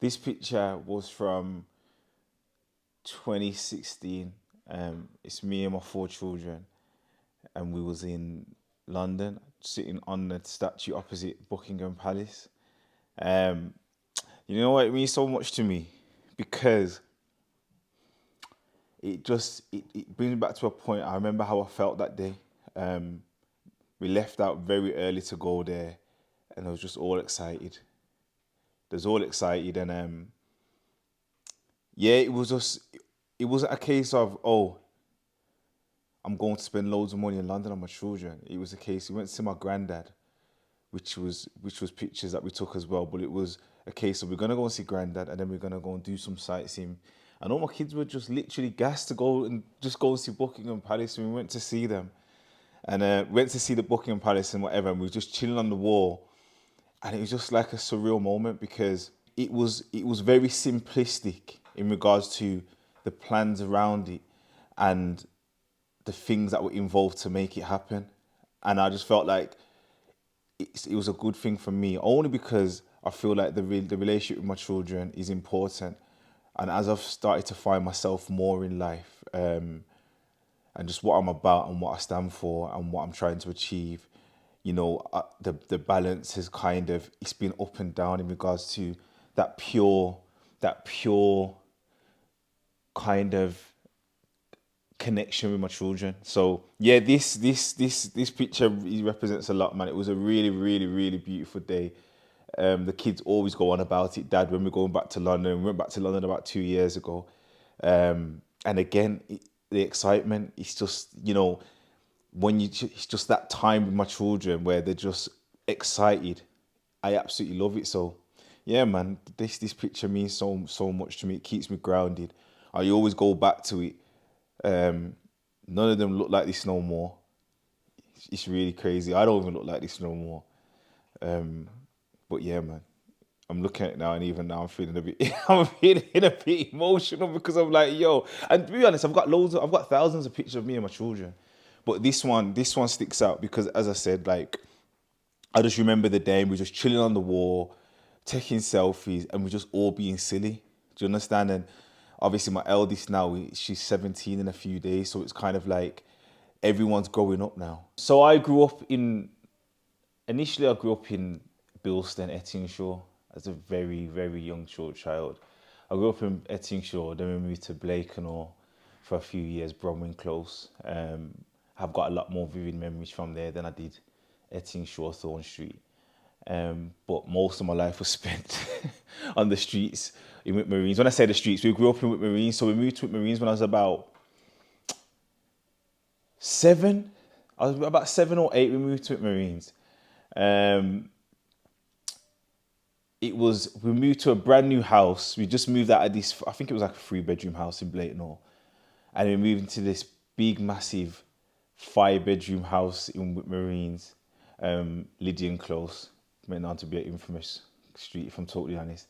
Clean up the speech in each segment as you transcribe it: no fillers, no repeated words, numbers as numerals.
This picture was from 2016. It's me and my four children, and we was in London, sitting on the statue opposite Buckingham Palace. Um, you know what, it means so much to me because it brings me back to a point. I remember how I felt that day. Um, we left out very early to go there, and I was just all excited. I was all excited, and yeah, it wasn't a case of, oh, I'm going to spend loads of money in London on my children. It was a case we went to see my granddad, which was pictures that we took as well. But it was a case of we're gonna go and see granddad, and then we're gonna go and do some sightseeing. And all my kids were just literally gassed to go and see Buckingham Palace. And we went to see them, and went to see the Buckingham Palace and whatever. And we were just chilling on the wall, and it was just like a surreal moment because it was very simplistic in regards to the plans around it and the things that were involved to make it happen. And I just felt like it was a good thing for me, only because I feel like the relationship with my children is important. And as I've started to find myself more in life, and just what I'm about and what I stand for and what I'm trying to achieve, the balance has it's been up and down in regards to that pure kind of connection with my children. So yeah, this picture represents a lot, man. It was a really, really, really beautiful day. The kids always go on about it, Dad, when we're going back to London. We went back to London about 2 years ago. And again, the excitement, it's just, it's just that time with my children where they're just excited. I absolutely love it. So yeah, man, this picture means so much to me. It keeps me grounded. I always go back to it. None of them look like this no more. It's really crazy. I don't even look like this no more. But yeah, man, I'm looking at it now, and even now I'm feeling I'm feeling a bit emotional because I'm like, yo. And to be honest, I've got thousands of pictures of me and my children, but this one sticks out because, as I said, like, I just remember the day and we were just chilling on the wall, taking selfies, and we're just all being silly. Do you understand? And obviously, my eldest now, she's 17 in a few days, so it's kind of like everyone's growing up now. So initially I grew up in Bilston, Ettingshaw, as a very, very young child. I grew up in Ettingshaw, then we moved to Blakenhall for a few years, Bromwell Close. I've got a lot more vivid memories from there than I did Ettingshaw, Thorn Street. But most of my life was spent on the streets in Whit Marines. When I say the streets, we grew up in Whit Marines, so we moved to Whit Marines when I was about 7. I was about 7 or 8. We moved to Whit Marines. We moved to a brand new house. We just moved out of this, I think it was like a 3-bedroom house in Blakenhall. And we moved into this big, massive 5-bedroom house in Whit Marines, Lydian Close. Went on to be an infamous street, if I'm totally honest.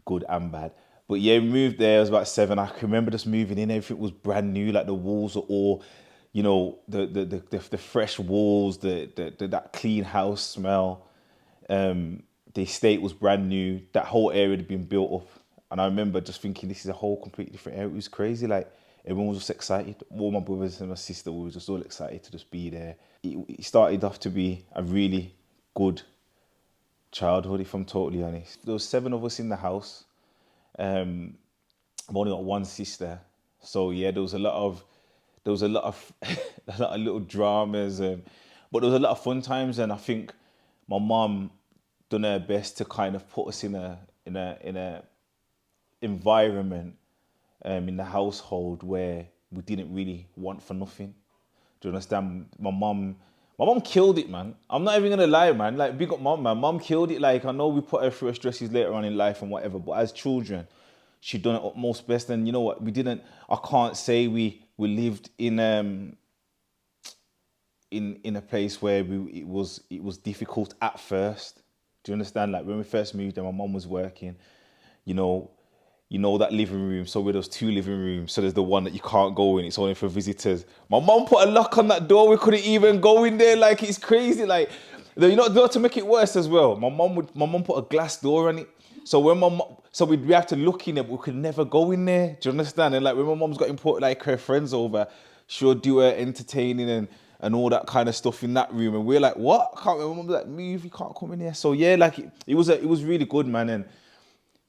Good and bad. But yeah, we moved there. I was about 7. I can remember just moving in. Everything was brand new. Like the walls are all, the fresh walls, that clean house smell. The estate was brand new. That whole area had been built up. And I remember just thinking, this is a whole completely different area. It was crazy. Like, everyone was just excited. All my brothers and my sister, we were just all excited to just be there. It started off to be a really good childhood, if I'm totally honest. There was 7 of us in the house. I've only got one sister. So yeah, there was a lot of a lot of little dramas, but there was a lot of fun times. And I think my mum done her best to kind of put us in a environment in the household where we didn't really want for nothing. Do you understand? My mum killed it, man. I'm not even gonna lie, man. Like, big up mum, man. Mum killed it. Like, I know we put her through her stresses later on in life and whatever, but as children, she done it utmost best. And you know what? I can't say we lived in a place where it was difficult at first. Do you understand? Like, when we first moved there, my mum was working, that living room. So with those 2 living rooms, so there's the one that you can't go in. It's only for visitors. My mum put a lock on that door. We couldn't even go in there. Like, it's crazy. Like, to make it worse as well, my mum put a glass door on it. So when so we'd have to look in there, but we could never go in there. Do you understand? And like when my mom's got important, like her friends over, she'll do her entertaining and all that kind of stuff in that room, and we're like, what? I can't. My mom's like, move, you can't come in here. So yeah, like it was really good, man, and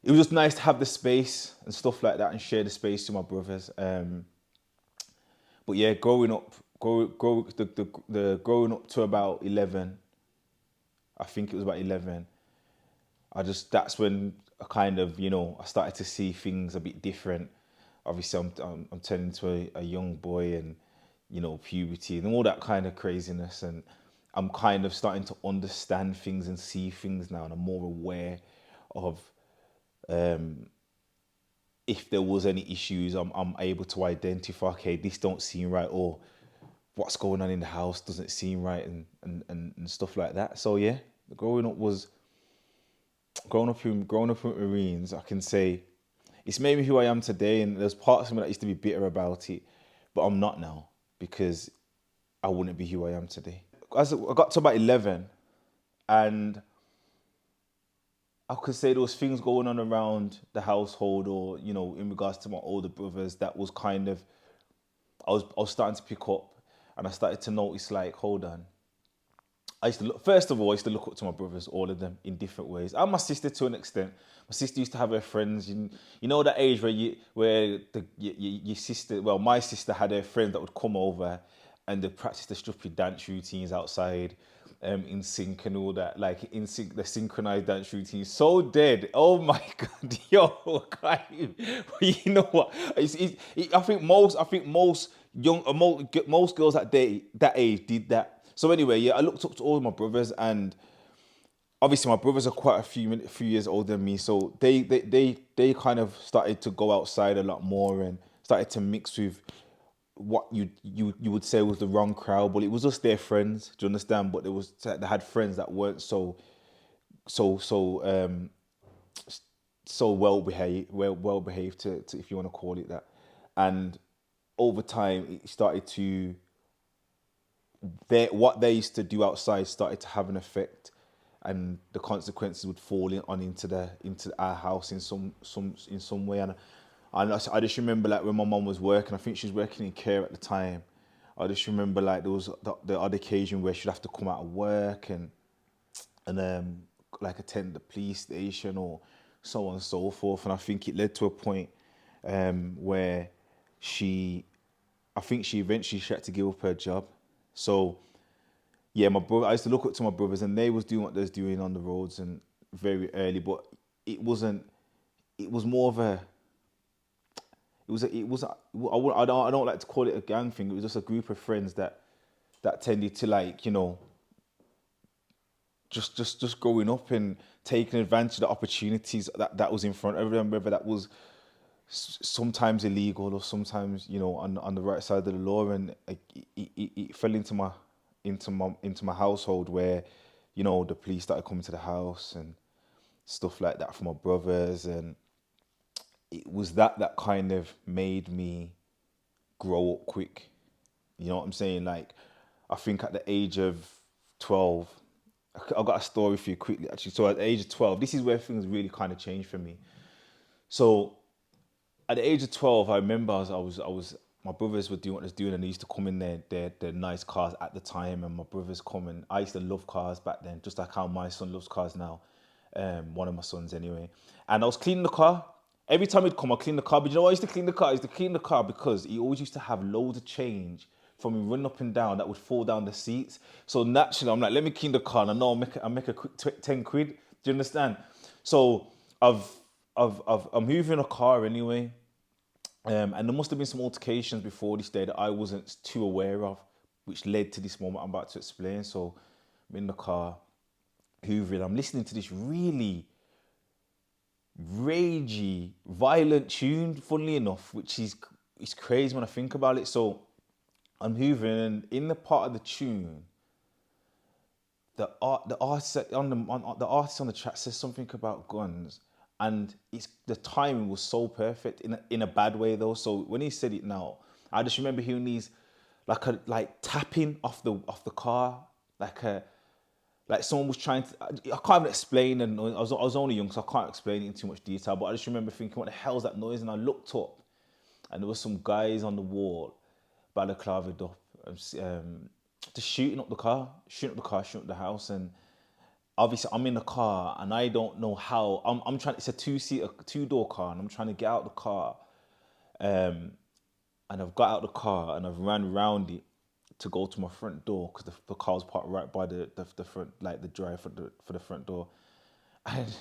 it was just nice to have the space and stuff like that, and share the space with my brothers. But yeah, growing up, the growing up to about 11, I think it was about 11. That's when I kind of, I started to see things a bit different. Obviously, I'm turning into a young boy, and puberty and all that kind of craziness, and I'm kind of starting to understand things and see things now, and I'm more aware of if there was any issues. I'm able to identify, okay, this don't seem right, or what's going on in the house doesn't seem right, and stuff like that. So yeah, growing up was growing up with Marines, I can say it's made me who I am today. And there's parts of me that used to be bitter about it, but I'm not now, because I wouldn't be who I am today. As I got to about 11, and I could say there was things going on around the household, or in regards to my older brothers, that was kind of I was starting to pick up, and I started to notice, like, hold on. I used to look, first of all, I used to look up to my brothers, all of them, in different ways, and my sister to an extent. My sister used to have her friends. You know that age where your sister, well, my sister had her friends that would come over, and they practice the stupid dance routines outside, in sync and all that, like in sync, the synchronized dance routines. So dead. Oh my god, yo, you know what? I think most young, most girls that age did that. So anyway, yeah, I looked up to all of my brothers, and obviously my brothers are quite a few years older than me, so they kind of started to go outside a lot more, and started to mix with what you would say was the wrong crowd, but it was just their friends. Do you understand? But they had friends that weren't so so um so well behaved to, if you want to call it that. And over time, it started to what they used to do outside started to have an effect, and the consequences would fall into our house in some way. And I just remember, like, when my mom was working, I think she was working in care at the time. I just remember, like, there was the odd occasion where she'd have to come out of work and like attend the police station or so on and so forth. And I think it led to a point where I think she eventually had to give up her job. So yeah, my brother, I used to look up to my brothers, and they was doing what they was doing on the roads and very early, but it wasn't. It was more of a. I don't like to call it a gang thing. It was just a group of friends that tended to, like, just growing up and taking advantage of the opportunities that was in front of them, whether that was sometimes illegal or sometimes on the right side of the law. And it fell into my household, where the police started coming to the house and stuff like that for my brothers. And it was that kind of made me grow up quick. You know what I'm saying? Like, I think at the age of 12, I've got a story for you quickly, actually. So at the age of 12, this is where things really kind of changed for me. So at the age of 12, I remember my brothers were doing what they was doing, and they used to come in their nice cars at the time, and my brothers come, and I used to love cars back then, just like how my son loves cars now. One of my sons anyway. And I was cleaning the car. Every time he'd come, I'd clean the car. But you know why I used to clean the car? I used to clean the car because he always used to have loads of change from him running up and down that would fall down the seats. So naturally, I'm like, let me clean the car, and I know I'll make a quick 10 quid. Do you understand? So I'm moving a car anyway. And there must have been some altercations before this day that I wasn't too aware of, which led to this moment I'm about to explain. So I'm in the car, hoovering. I'm listening to this really ragey, violent tune, funnily enough, which is it's crazy when I think about it. So I'm hoovering, and in the part of the tune, the artist on the track says something about guns, and the timing was so perfect in a bad way though. So when he said it now, I just remember hearing these like tapping off the car, like like someone was trying to. I can't even explain, and I was only young, so I can't explain it in too much detail. But I just remember thinking, "What the hell's that noise?" And I looked up, and there was some guys on the wall, balaclavaed up, just shooting up the car, shooting up the house, and obviously I'm in the car, and I don't know how. I'm trying. It's a two-seater, two-door car, and I'm trying to get out the car, and I've got out the car and I've ran round it to go to my front door because the car was parked right by the front, like the drive for the front door. And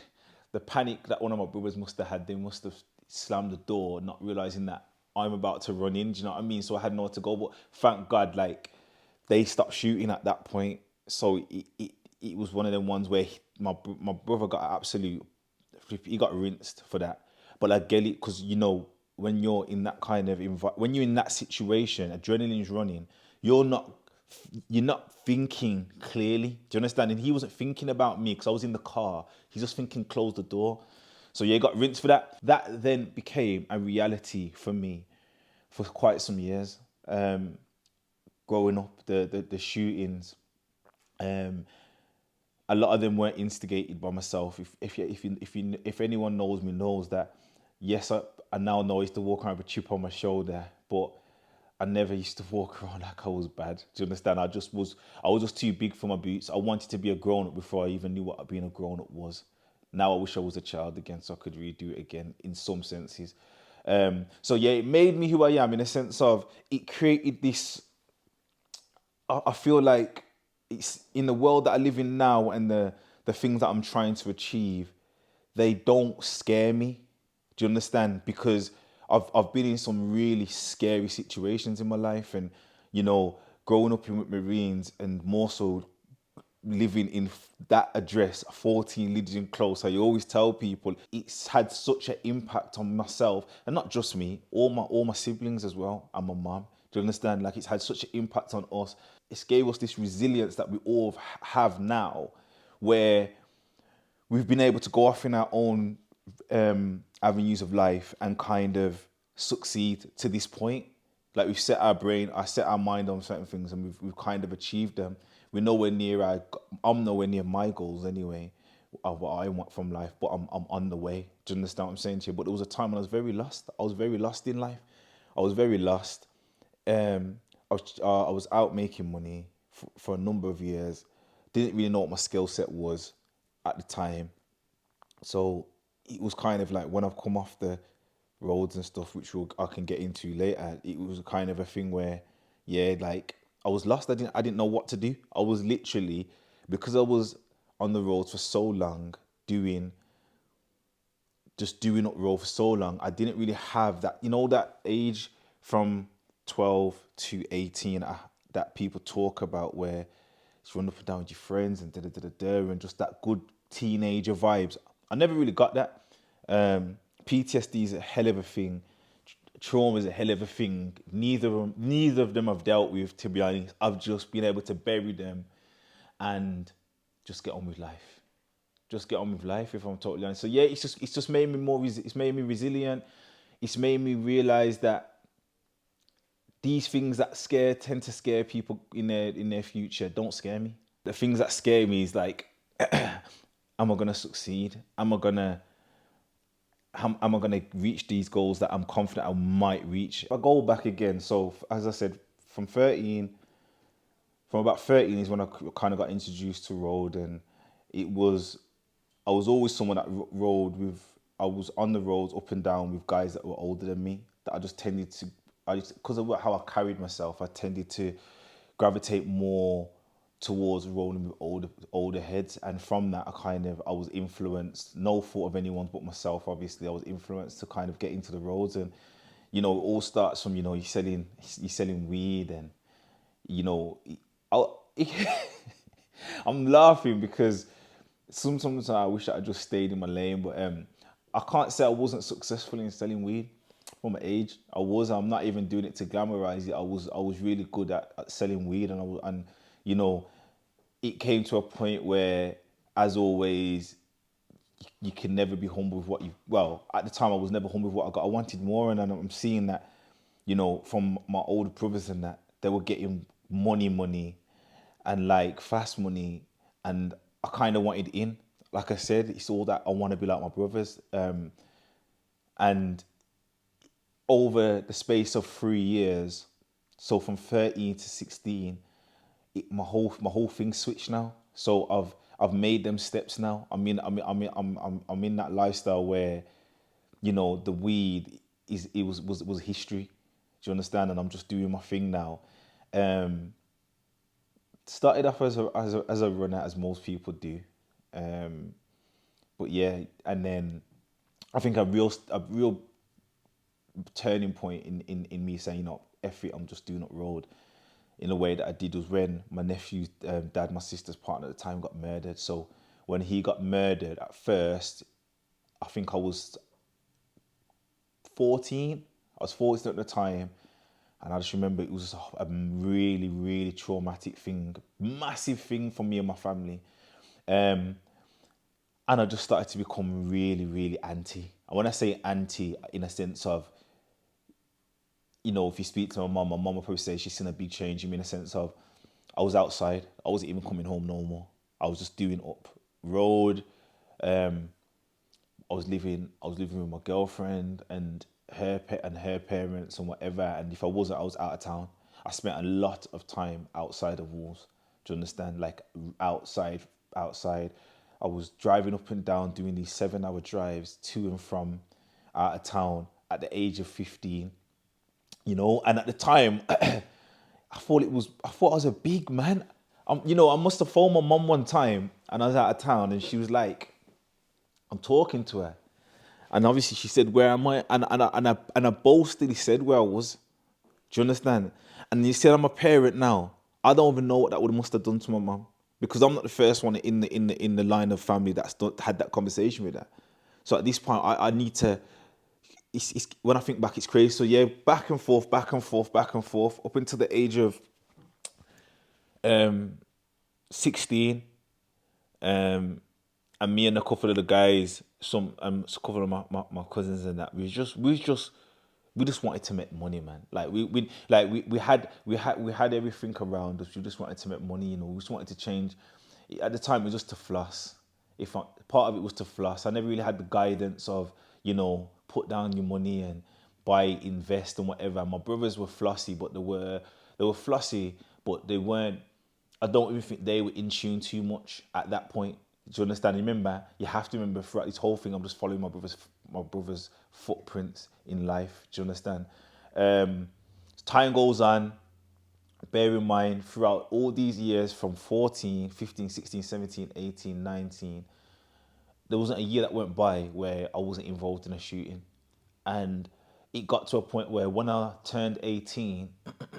the panic that one of my brothers must have had, they must have slammed the door, not realizing that I'm about to run in. Do you know what I mean? So I had nowhere to go. But thank God, like they stopped shooting at that point. So it was one of them ones where my brother got absolute, he got rinsed for that. But I get it because when you're in that kind of when you're in that situation, adrenaline's running. You're not thinking clearly. Do you understand? And he wasn't thinking about me because I was in the car. He's just thinking, close the door. So yeah, got rinsed for that. That then became a reality for me for quite some years. Growing up, the shootings, a lot of them weren't instigated by myself. If anyone knows me, knows that yes, I now know I used to walk around with a chip on my shoulder, but I never used to walk around like I was bad. Do you understand? I was just too big for my boots. I wanted to be a grown up before I even knew what being a grown up was. Now I wish I was a child again so I could redo it again in some senses. So yeah, it made me who I am in a sense of it created this. I feel like it's in the world that I live in now and the things that I'm trying to achieve, they don't scare me. Do you understand? Because I've been in some really scary situations in my life, and growing up with Marines, and more so living in that address, 14 Lydian Close. I always tell people it's had such an impact on myself, and not just me, all my siblings as well, and my mum. Do you understand? Like it's had such an impact on us. It's gave us this resilience that we all have now, where we've been able to go off in our own avenues of life and kind of succeed to this point. Like I set our mind on certain things, and we've kind of achieved them. I'm nowhere near my goals anyway, of what I want from life, but I'm on the way. Do you understand what I'm saying to you? But there was a time when I was very lost. I was very lost in life. I was very lost. I was out making money for a number of years. Didn't really know what my skill set was at the time. So it was kind of like when I've come off the roads and stuff, which I can get into later, it was kind of a thing where, yeah, like I was lost. I didn't know what to do. I was literally, because I was on the roads for so long, doing up road for so long, I didn't really have that, that age from 12 to 18 that people talk about, where it's run up and down with your friends and and just that good teenager vibes. I never really got that. PTSD is a hell of a thing. Trauma is a hell of a thing. Neither of them I've dealt with, to be honest. I've just been able to bury them and just get on with life. Just get on with life, if I'm totally honest. So yeah, it's just made me it's made me resilient. It's made me realize that these things that tend to scare people in their future don't scare me. The things that scare me is like, am I gonna succeed? Am I gonna reach these goals that I'm confident I might reach? If I go back again, so as I said, from about 13 is when I kind of got introduced to road, and I was always someone that I was on the roads up and down with guys that were older than me, that because of how I carried myself, I tended to gravitate more towards rolling with older heads. And from that, I was influenced, no fault of anyone but myself, obviously. I was influenced to kind of get into the roads, and it all starts from you're selling weed, and I'm laughing because sometimes I wish I had just stayed in my lane, but I can't say I wasn't successful in selling weed. For my age, I'm not even doing it to glamorize it. I was really good at selling weed, and it came to a point where, as always, you can never be humble with what at the time I was never humble with what I got. I wanted more, and I'm seeing that, from my older brothers and that, they were getting money, and like fast money, and I kind of wanted in. Like I said, it's all that I want to be like my brothers. And over the space of 3 years, so from 13 to 16, my whole thing switched now. So I've made them steps now. I'm in that lifestyle where, the weed was history. Do you understand? And I'm just doing my thing now. Um, Started off as a runner, as most people do. Um, but yeah, and then I think a real turning point in me saying, F it, I'm just doing up road in a way that I did was when my nephew's dad, my sister's partner at the time, got murdered. So when he got murdered, at first, I think I was 14. I was 14 at the time. And I just remember it was a really, really traumatic thing, massive thing for me and my family. Um, and I just started to become really, really anti. And when I say anti, in a sense of, if you speak to my mum will probably say she's seen a big change in me in a sense of I was outside. I wasn't even coming home no more. I was just doing up road. Um, I was living with my girlfriend and her parents and whatever. And if I wasn't, I was out of town. I spent a lot of time outside of walls. Do you understand? Like outside. I was driving up and down doing these 7-hour drives to and from out of town at the age of 15. And at the time, I thought I was a big man. I must have phoned my mum one time and I was out of town and she was like, I'm talking to her. And obviously she said, where am I? And I boastfully said where I was. Do you understand? And you said I'm a parent now. I don't even know what that would must have done to my mum. Because I'm not the first one in the line of family that's had that conversation with her. So at this point, I need to. It's when I think back, it's crazy. So yeah, back and forth, back and forth, back and forth, up until the age of 16. And me and a couple of the guys, a couple of my cousins and that, we just wanted to make money, man. Like we had everything around us. We just wanted to make money, We just wanted to change. At the time, it was just to floss. Part of it was to floss. I never really had the guidance of, put down your money and buy, invest and whatever. My brothers were flossy, but they were flossy, but they weren't. I don't even think they were in tune too much at that point. Do you understand? Remember, you have to remember throughout this whole thing, I'm just following my brother's footprints in life. Do you understand? Time goes on. Bear in mind, throughout all these years from 14, 15, 16, 17, 18, 19, there wasn't a year that went by where I wasn't involved in a shooting. And it got to a point where when I turned 18,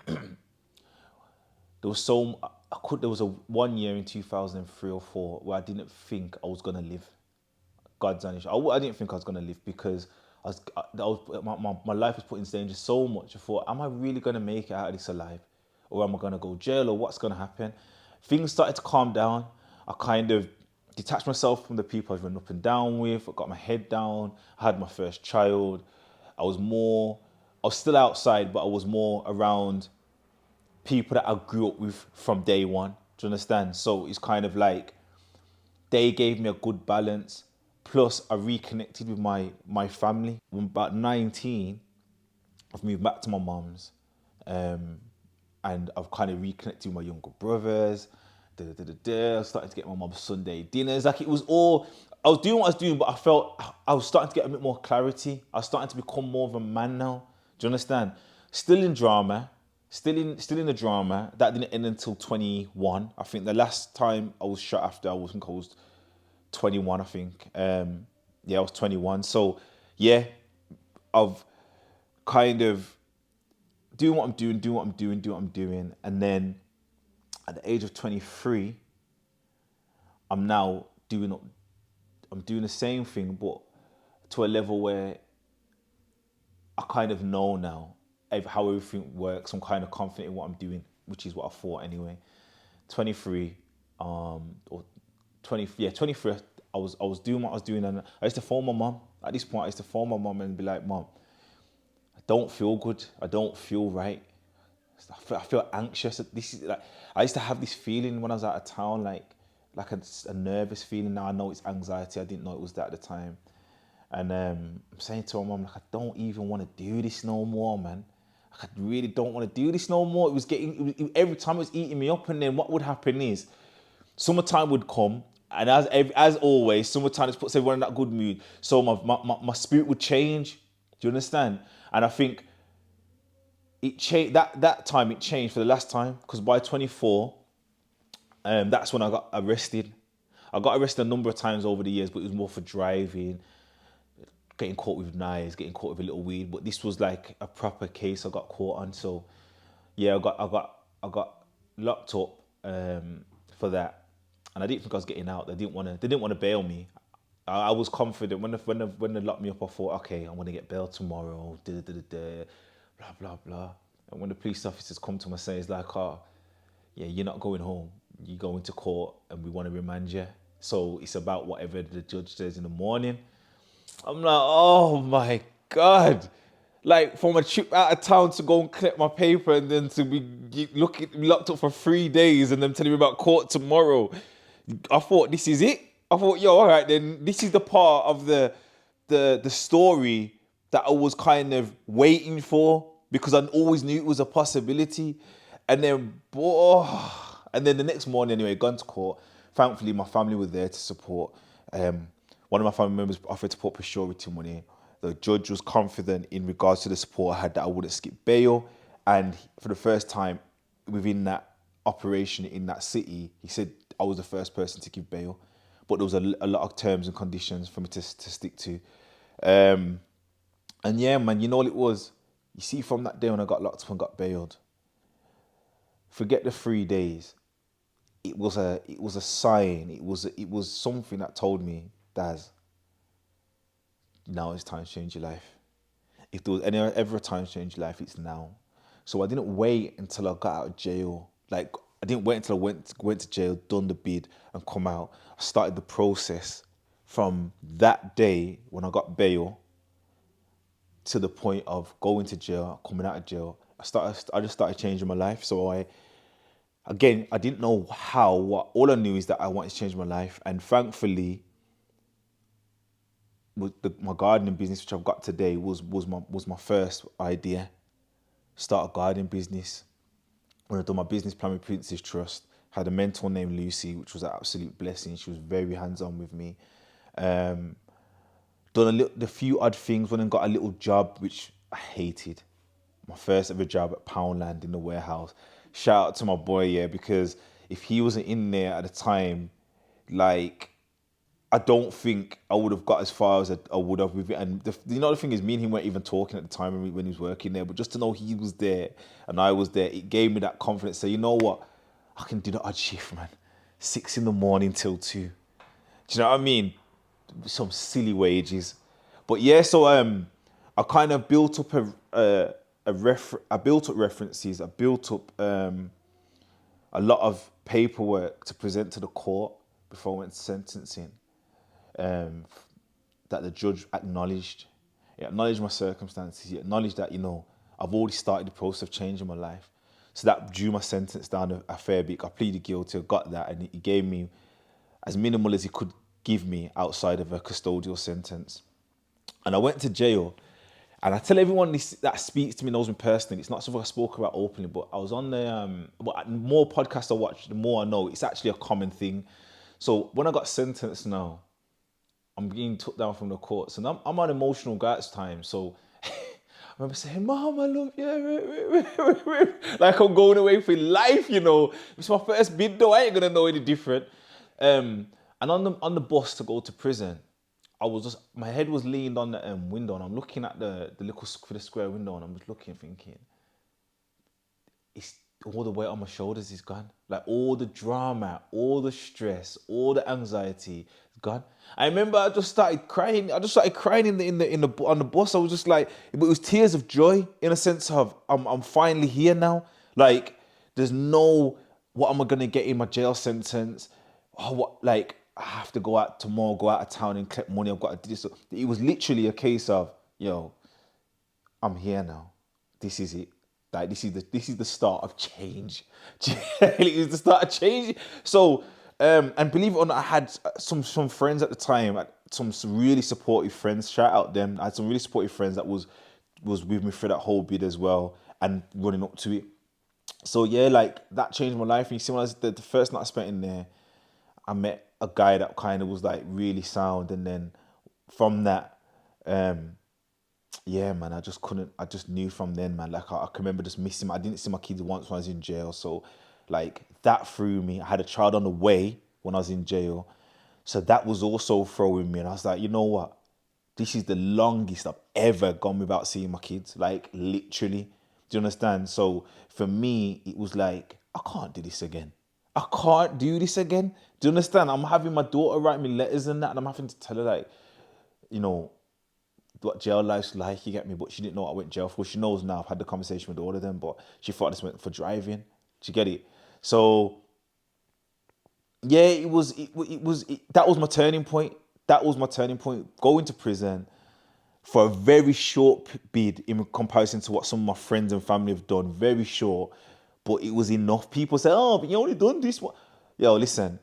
there was a 1 year in 2003 or four where I didn't think I was gonna live. God's honest. I didn't think I was gonna live because my life was put in danger so much. I thought, am I really gonna make it out of this alive, or am I gonna go jail, or what's gonna happen? Things started to calm down. I kind of detached myself from the people I was running up and down with. I got my head down. I had my first child. I was still outside, but I was more around people that I grew up with from day one. Do you understand? So it's kind of like they gave me a good balance. Plus, I reconnected with my family. When about 19, I've moved back to my mum's, and I've kind of reconnected with my younger brothers. I was starting to get my mum's Sunday dinners. Like it was all, I was doing what I was doing, but I felt I was starting to get a bit more clarity. I was starting to become more of a man now. Do you understand? Still in drama, still in the drama. That didn't end until 21. I think the last time I was shot after I was 21, I think. Yeah, I was 21. So yeah, I've kind of doing what I'm doing. And then at the age of 23, I'm now I'm doing the same thing, but to a level where I kind of know now how everything works. I'm kind of confident in what I'm doing, which is what I thought anyway. 23, or 20, yeah, 23. I was doing what I was doing, and I used to phone my mum. At this point, I used to phone my mum and be like, "Mum, I don't feel good. I don't feel right. I feel anxious. This is like I used to have this feeling when I was out of town, like like a nervous feeling. Now I know it's anxiety. I didn't know it was that at the time. And I'm saying to my mum, like, I don't even want to do this no more, man. Like, I really don't want to do this no more. It was every time it was eating me up. And then what would happen is summertime would come. And as always, summertime just puts everyone in that good mood. So my spirit would change. Do you understand? And I think it changed that time. It changed for the last time, because by 24, that's when I got arrested. I got arrested a number of times over the years, but it was more for driving, getting caught with knives, getting caught with a little weed. But this was like a proper case I got caught on. So yeah, I got locked up for that, and I didn't think I was getting out. They didn't want to bail me. I was confident when they locked me up. I thought, okay, I'm gonna get bailed tomorrow. Blah blah blah. And when the police officers come to my say, it's like, oh, yeah, you're not going home. You're going to court, and we want to remand you. So it's about whatever the judge says in the morning. I'm like, oh my God. Like, from a trip out of town to go and collect my paper, and then to be locked up for 3 days, and then telling me about court tomorrow. I thought, this is it. I thought, yo, all right, then this is the part of the story that I was kind of waiting for, because I always knew it was a possibility. And then, and then the next morning, anyway, gone to court. Thankfully, my family were there to support. One of my family members offered to put up surety money. The judge was confident in regards to the support I had that I wouldn't skip bail. And for the first time within that operation in that city, he said I was the first person to give bail. But there was a lot of terms and conditions for me to stick to. And yeah, man, you know what it was? You see, from that day when I got locked up and got bailed, forget the 3 days. It was a sign. It was something that told me, Daz, now it's time to change your life. If there was ever a time to change your life, it's now. So I didn't wait until I got out of jail. Like, I didn't wait until I went to jail, done the bid, and come out. I started the process from that day when I got bail to the point of going to jail, coming out of jail. I just started changing my life. So I didn't know how. All I knew is that I wanted to change my life, and thankfully, with my gardening business, which I've got today, was my first idea. Start a gardening business. When I done my business plan with Prince's Trust, had a mentor named Lucy, which was an absolute blessing. She was very hands-on with me. Done the few odd things. When I got a little job, which I hated. My first ever job at Poundland in the warehouse. Shout out to my boy, yeah, because if he wasn't in there at the time, like, I don't think I would have got as far as I would have with it. And the thing is, me and him weren't even talking at the time when he was working there. But just to know he was there and I was there, it gave me that confidence. So, you know what? I can do the odd shift, man. 6 a.m. till 2. Do you know what I mean? Some silly wages. But yeah, so I kind of built up I built up references. I built up a lot of paperwork to present to the court before I went to sentencing. That the judge acknowledged. He acknowledged my circumstances. He acknowledged that, I've already started the process of changing my life. So that drew my sentence down a fair bit. I pleaded guilty, I got that, and he gave me as minimal as he could give me outside of a custodial sentence. And I went to jail, and I tell everyone that speaks to me, knows me personally. It's not something I spoke about openly, but I was on the more podcasts I watch, the more I know it's actually a common thing. So when I got sentenced now, I'm being took down from the courts, and I'm an emotional guy at times. So I remember saying, "Mom, I love you." Like, I'm going away for life, It's my first bid, though. I ain't gonna know any different. And on the bus to go to prison, my head was leaned on the window, and I'm looking at the little for the square window, and I'm just looking, thinking, it's all the weight on my shoulders is gone. Like, all the drama, all the stress, all the anxiety is gone. I remember I just started crying. On the bus. I was just like, it was tears of joy, in a sense of I'm finally here now. Like, there's no, what am I gonna get in my jail sentence? I have to go out tomorrow, go out of town and collect money. I've got to do this. It was literally a case of, yo, I'm here now. This is it. Like, this is the start of change. It was the start of change. So And believe it or not, I had some friends at the time, some really supportive friends. Shout out them. I had some really supportive friends that was with me through that whole bid as well and running up to it. So yeah, like that changed my life. And you see, when I was the first night I spent in there, I met a guy that kind of was like really sound, and then from that, yeah, man, I just couldn't. I just knew from then, man. Like I can remember just missing. I didn't see my kids once when I was in jail, so like that threw me. I had a child on the way when I was in jail, so that was also throwing me. And I was like, you know what? This is the longest I've ever gone without seeing my kids. Like literally, do you understand? So for me, it was like I can't do this again. I can't do this again. Do you understand? I'm having my daughter write me letters and that, and I'm having to tell her like, you know, what jail life's like, you get me? But she didn't know what I went to jail for. She knows now. I've had the conversation with all of them, but she thought I just went for driving. Do you get it? So yeah, that was my turning point. That was my turning point. Going to prison for a very short bid in comparison to what some of my friends and family have done. Very short, but it was enough. People say, "Oh, but you only done this one." Yo, listen,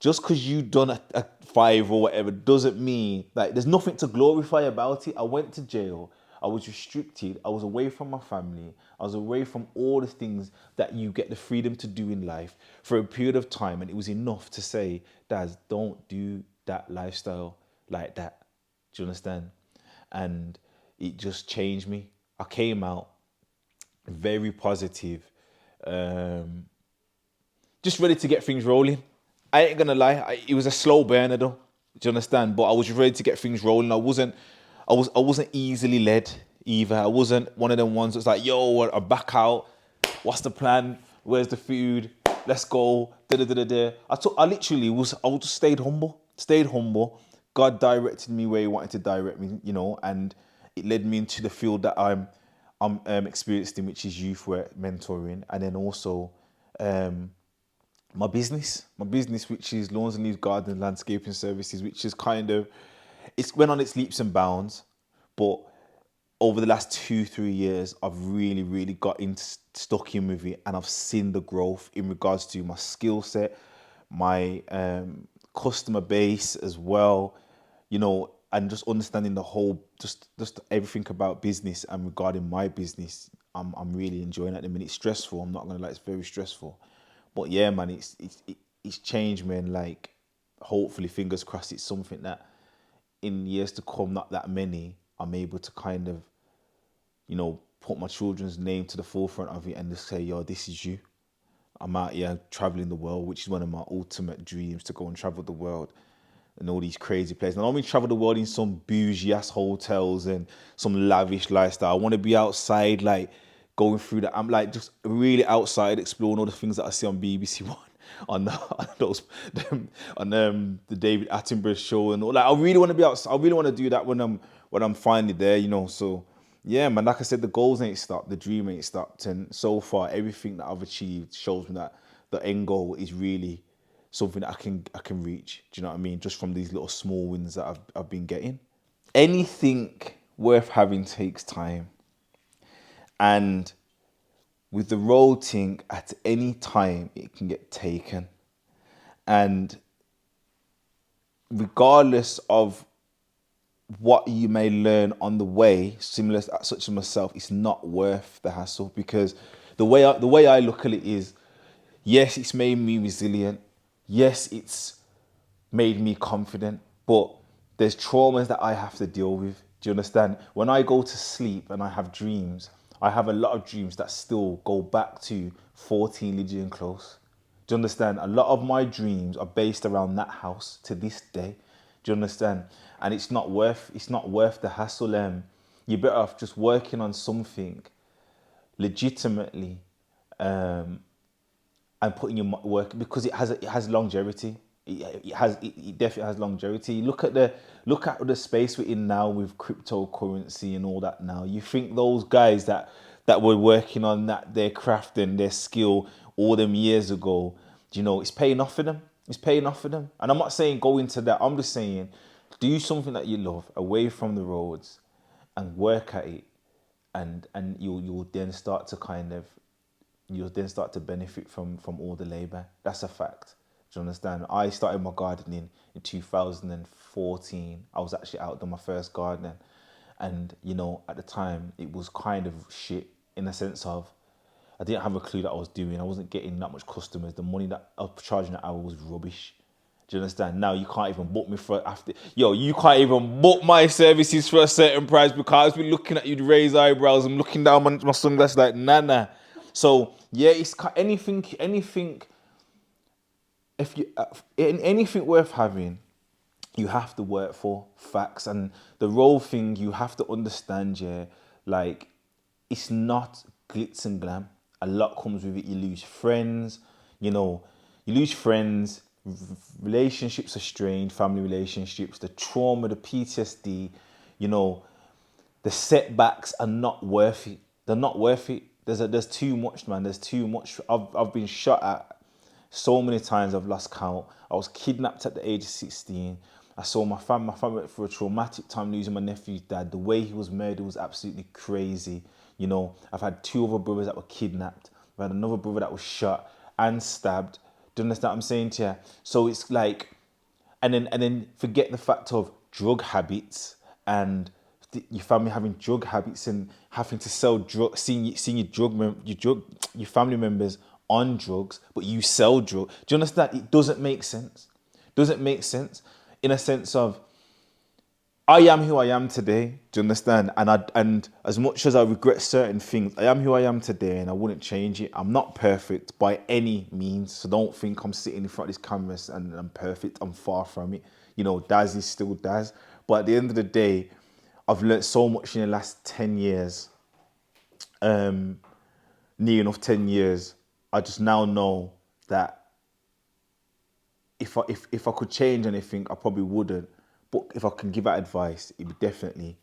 just because you done a 5 or whatever doesn't mean like there's nothing to glorify about it. I went to jail. I was restricted. I was away from my family. I was away from all the things that you get the freedom to do in life for a period of time. And it was enough to say, Daz, don't do that lifestyle like that. Do you understand? And it just changed me. I came out very positive, just ready to get things rolling. I ain't gonna lie, it was a slow burner though. Do you understand? But I was ready to get things rolling. I wasn't easily led either. I wasn't one of them ones that's like, yo, I back out. What's the plan? Where's the food? Let's go. Da da da da da. I just stayed humble. Stayed humble. God directed me where He wanted to direct me, you know, and it led me into the field that I'm experienced in, which is youth work, mentoring, and then also my business, which is Lawns and Leaves Garden and Landscaping Services, which is kind of, it's went on its leaps and bounds, but over the last 2-3 years, I've really got stuck in with it, and I've seen the growth in regards to my skill set, my customer base as well, you know, and just understanding the whole, just everything about business and regarding my business. I'm really enjoying it. I mean, it's stressful. I'm not gonna lie, it's very stressful, but yeah, man, it's changed, man. Like, hopefully, fingers crossed, it's something that in years to come, not that many, I'm able to kind of, you know, put my children's name to the forefront of it and just say, yo, this is you. I'm out here traveling the world, which is one of my ultimate dreams, to go and travel the world and all these crazy places. I don't mean travel the world in some bougie ass hotels and some lavish lifestyle. I want to be outside, like going through that. I'm like just really outside, exploring all the things that I see on BBC One, on those, the David Attenborough show, and all. Like, I really want to be outside. I really want to do that when I'm finally there, you know. So yeah, man. Like I said, the goals ain't stopped, the dream ain't stopped, and so far everything that I've achieved shows me that the end goal is really something that I can reach. Do you know what I mean? Just from these little small wins that I've been getting. Anything worth having takes time, and with the road thing, at any time it can get taken, and regardless of what you may learn on the way, similar such as myself, it's not worth the hassle, because the way I look at it is, yes, it's made me resilient. Yes, it's made me confident, but there's traumas that I have to deal with. Do you understand? When I go to sleep and I have dreams, I have a lot of dreams that still go back to 14 Lydian Close. Do you understand? A lot of my dreams are based around that house to this day. Do you understand? And it's not worth the hassle. You're better off just working on something legitimately, and putting your work, because it has longevity. It definitely has longevity. Look at the space we're in now with cryptocurrency and all that. Now you think those guys that were working on their craft and their skill all them years ago, you know, it's paying off for them. It's paying off for them. And I'm not saying go into that. I'm just saying do something that you love away from the roads and work at it, and you'll then start to benefit from all the labor. That's a fact. Do you understand? I started my gardening in 2014. I was actually out doing my first gardening. And, at the time, it was kind of shit in the sense of I didn't have a clue that I was doing. I wasn't getting that much customers. The money that I was charging an hour was rubbish. Do you understand? Now you can't even book me for after. Yo, you can't even book my services for a certain price because I've been looking at you to raise eyebrows. I'm looking down my sunglasses like, nah. So yeah, it's anything. If you in anything worth having, you have to work for facts. And the role thing, you have to understand, yeah, like it's not glitz and glam. A lot comes with it. You lose friends, you lose friends, relationships are strained, family relationships, the trauma, the PTSD, you know, the setbacks are not worth it. They're not worth it. There's too much, man. There's too much. I've been shot at so many times. I've lost count. I was kidnapped at the age of 16. I saw my family. My family went through a traumatic time losing my nephew's dad. The way he was murdered was absolutely crazy. I've had two other brothers that were kidnapped. I've had another brother that was shot and stabbed. Do you understand what I'm saying to you? So it's like, and then forget the fact of drug habits and your family having drug habits and having to sell drugs, seeing your family members on drugs, but you sell drugs. Do you understand? It doesn't make sense. Doesn't make sense in a sense of I am who I am today. Do you understand? And as much as I regret certain things, I am who I am today, and I wouldn't change it. I'm not perfect by any means, so don't think I'm sitting in front of this camera and I'm perfect. I'm far from it. Dazz is still Dazz, but at the end of the day, I've learned so much in the last 10 years, near enough 10 years. I just now know that if I could change anything, I probably wouldn't. But if I can give out advice, it would definitely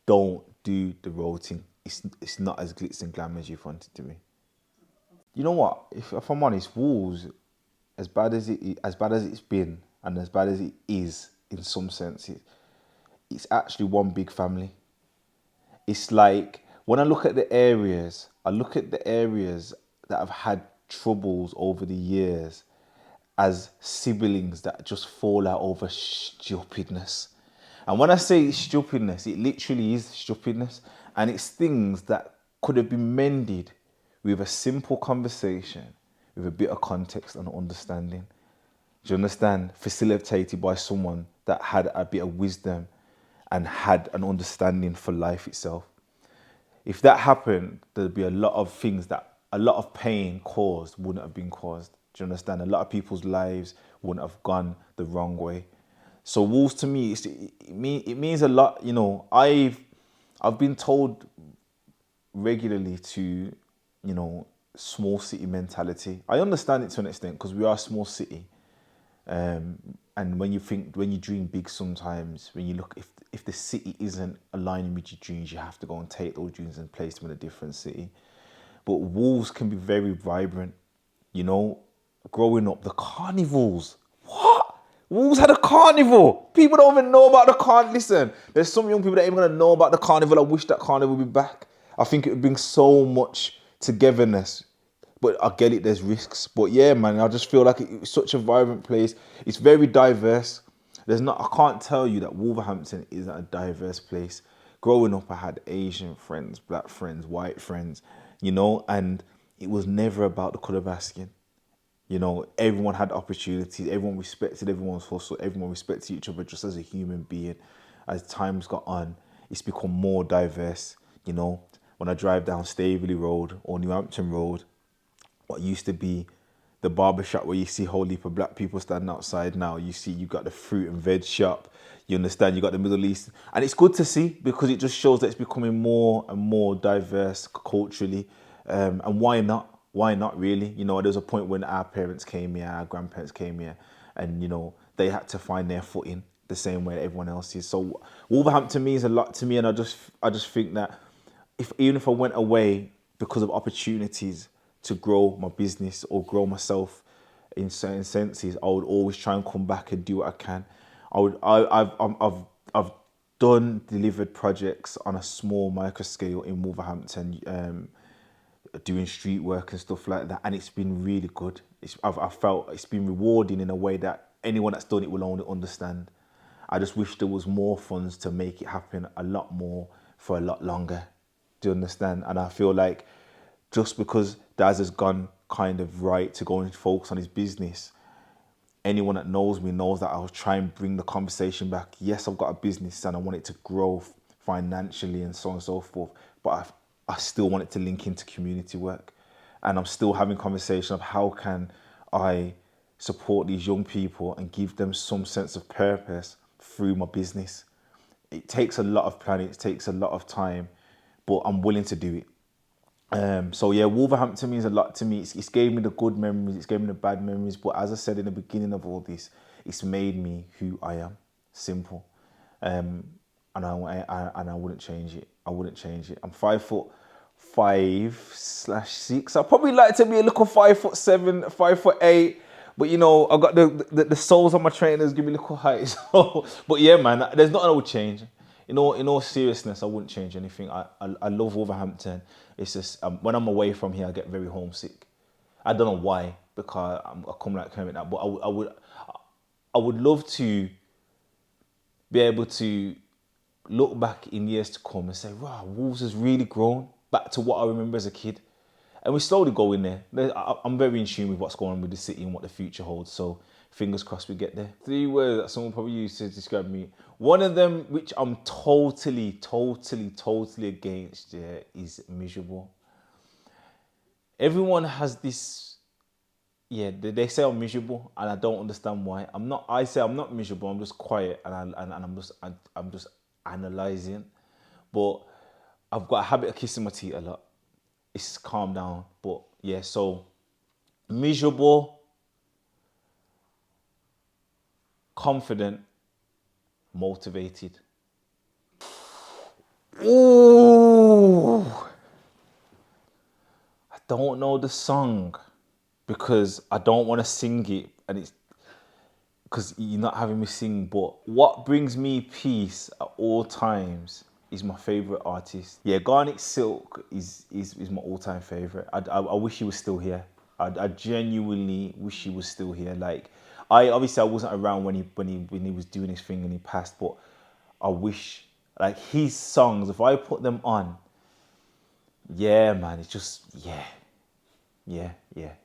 don't do the road thing. It's not as glitz and glam as you want it to be. You know what? If I'm honest, Wolves, as bad as it's been, and as bad as it is in some senses, it's actually one big family. It's like when I look at the areas that have had troubles over the years as siblings that just fall out over stupidness. And when I say stupidness, it literally is stupidness. And it's things that could have been mended with a simple conversation, with a bit of context and understanding. Do you understand? Facilitated by someone that had a bit of wisdom and had an understanding for life itself. If that happened, there'd be a lot of pain caused wouldn't have been caused. Do you understand? A lot of people's lives wouldn't have gone the wrong way. So Wolves to me, it means a lot. I've been told regularly to, small city mentality. I understand it to an extent because we are a small city. And when you dream big, sometimes when you look, if the city isn't aligning with your dreams, you have to go and take those dreams and place them in a different city. But Wolves can be very vibrant. Growing up, the carnivals. What? Wolves had a carnival. People don't even know about the carnival. Listen, there's some young people that ain't gonna know about the carnival. I wish that carnival would be back. I think it would bring so much togetherness. But I get it, there's risks. But yeah, man, I just feel like it's such a vibrant place. It's very diverse. I can't tell you that Wolverhampton isn't a diverse place. Growing up, I had Asian friends, black friends, white friends, and it was never about the colour of our skin. Everyone had opportunities. Everyone respected everyone's hustle. Everyone respected each other just as a human being. As time's got on, it's become more diverse. When I drive down Staveley Road or New Hampton Road, what used to be the barber shop where you see a whole heap of black people standing outside, now you got the fruit and veg shop. You understand? You got the Middle East, and it's good to see because it just shows that it's becoming more and more diverse culturally. And why not? Why not really? There was a point when our parents came here, our grandparents came here, and they had to find their footing the same way everyone else is. So Wolverhampton means a lot to me, and I just think that even if I went away because of opportunities to grow my business or grow myself in certain senses, I would always try and come back and do what I can. I've delivered projects on a small micro scale in Wolverhampton, doing street work and stuff like that, and it's been really good. I felt it's been rewarding in a way that anyone that's done it will only understand. I just wish there was more funds to make it happen a lot more for a lot longer. Do you understand? And I feel like just because Dazz has gone kind of right to go and focus on his business, anyone that knows me knows that I'll try and bring the conversation back. Yes, I've got a business and I want it to grow financially and so on and so forth, but I still want it to link into community work. And I'm still having conversation of how can I support these young people and give them some sense of purpose through my business. It takes a lot of planning, it takes a lot of time, but I'm willing to do it. So yeah, Wolverhampton means a lot to me. It's gave me the good memories, it's gave me the bad memories. But as I said in the beginning of all this, it's made me who I am. Simple. And I wouldn't change it. I wouldn't change it. I'm 5'5/6". I'd probably like to be a little 5'7", 5'8". But you know, I've got the soles on my trainers give me a little height. So, but yeah, man, there's nothing I would change. In all seriousness, I wouldn't change anything. I love Wolverhampton. It's just when I'm away from here, I get very homesick. I don't know why, because I come like Kermit now. But I would love to be able to look back in years to come and say, wow, Wolves has really grown back to what I remember as a kid. And we slowly go in there. I'm very in tune with what's going on with the city and what the future holds. So fingers crossed we get there. 3 words that someone probably used to describe me. One of them, which I'm totally against, yeah, is miserable. Everyone has this, yeah, they say I'm miserable and I don't understand why. I say I'm not miserable, I'm just quiet and I'm just analysing. But I've got a habit of kissing my teeth a lot. It's calmed down, but yeah, so miserable, confident, motivated. Ooh, I don't know the song because I don't want to sing it, and it's because you're not having me sing. But what brings me peace at all times is my favorite artist. Yeah, Garnet Silk is my all-time favorite. I wish he was still here. I genuinely wish he was still here. Like, I wasn't around when he was doing his thing and he passed, but I wish, like, his songs, if I put them on, yeah, man, it's just, yeah.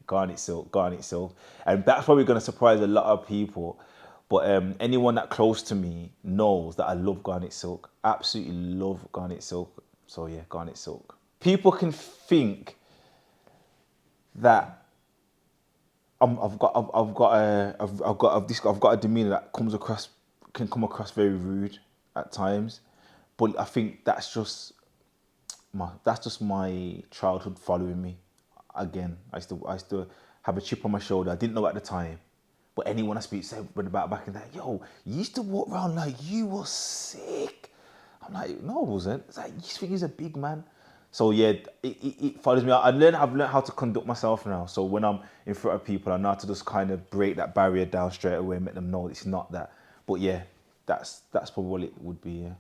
Garnet Silk. And that's probably going to surprise a lot of people. But anyone that close to me knows that I love Garnet Silk. Absolutely love Garnet Silk. So yeah, Garnet Silk. People can think that I've got a demeanor that can come across very rude at times. But I think that's just my childhood following me. Again, I used to have a chip on my shoulder. I didn't know at the time, but anyone I speak said about back in that, yo, you used to walk around like you were sick. I'm like, no, I wasn't. It's like, you think he's a big man. So yeah, it follows me out. I've learned how to conduct myself now. So when I'm in front of people, I know how to just kind of break that barrier down straight away and make them know it's not that. But yeah, that's probably what it would be. Yeah.